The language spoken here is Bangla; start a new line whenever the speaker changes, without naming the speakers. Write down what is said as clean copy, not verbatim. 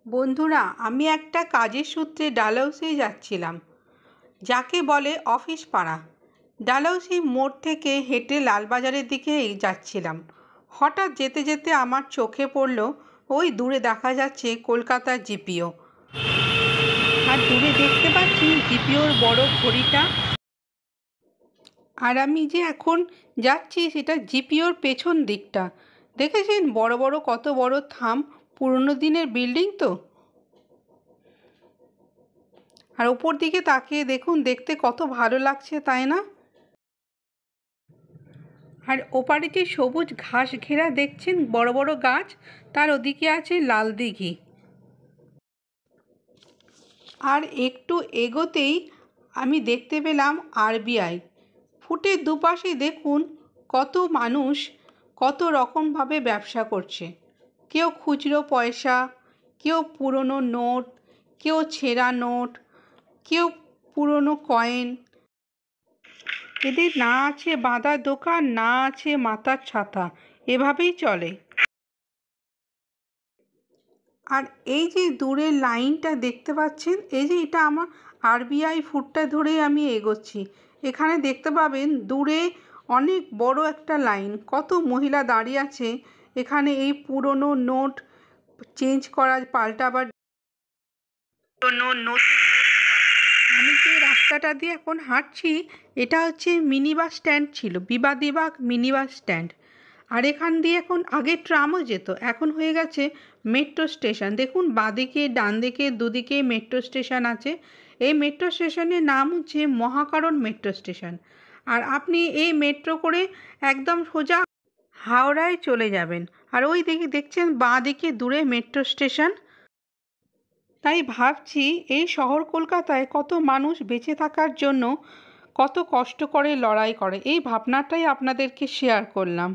বন্ধুরা, আমি একটা কাজের সূত্রে ডালহৌসি যাচ্ছিলাম, যাকে বলে অফিস পাড়া। ডালহৌসি মোড় থেকে হেঁটে লালবাজারের দিকে যাচ্ছিলাম। হঠাৎ যেতে যেতে আমার চোখে পড়ল, ওই দূরে দেখা যাচ্ছে কলকাতার জিপিও। আর দূরে দেখতে পাচ্ছি জিপিওর বড় ঘড়িটা। আর আমি যে এখন যাচ্ছি সেটা জিপিওর পেছন দিকটা। দেখেছেন বড় বড় কত বড় থাম, পুরনো দিনের বিল্ডিং তো। আর ওপর দিকে তাকিয়ে দেখুন, দেখতে কত ভালো লাগছে, তাই না? আর ওপারে যে সবুজ ঘাস ঘেরা দেখছেন বড় বড় গাছ, তার ওদিকে আছে লাল দিঘি। আর একটু এগোতেই আমি দেখতে পেলাম আরবিআই। ফুটের দুপাশে দেখুন কত মানুষ কত রকমভাবে ব্যবসা করছে। কেউ খুচরো পয়সা, কেউ পুরনো নোট, কেউ ছেঁড়া নোট, কেউ পুরনো কয়েন। এদের না আছে বাঁধা দোকান, না আছে মাথার ছাতা, এভাবেই চলে। আর এই যে দূরের লাইনটা দেখতে পাচ্ছেন, এই যে এটা আমার আরবিআই ফুটটা ধরেই আমি এগোচ্ছি। এখানে দেখতে পাবেন দূরে অনেক বড় একটা লাইন, কত মহিলা দাঁড়িয়ে আছে এখানে এই পুরনো নোট চেঞ্জ করার, পাল্টাবার নোট। আমি যে রাস্তাটা দিয়ে এখন হাঁটছি, এটা হচ্ছে মিনি বাস স্ট্যান্ড ছিল, বিবাদীবাগ মিনি বাস স্ট্যান্ড। আর এখান দিয়ে এখন আগে ট্রামও যেত, এখন হয়ে গেছে মেট্রো স্টেশন। দেখুন বাঁদিকে ডান দিকে দুদিকে মেট্রো স্টেশন আছে। এই মেট্রো স্টেশনের নাম হচ্ছে মহাকারণ মেট্রো স্টেশন। আর আপনি এই মেট্রো করে একদম সোজা হাওড়ায় চলে যাবেন। আর ওই দিকে দেখছেন বাঁদিকে দূরে মেট্রো স্টেশন। তাই ভাবছি এই শহর কলকাতায় কত মানুষ বেঁচে থাকার জন্য কত কষ্ট করে লড়াই করে, এই ভাবনাটাই আপনাদেরকে শেয়ার করলাম।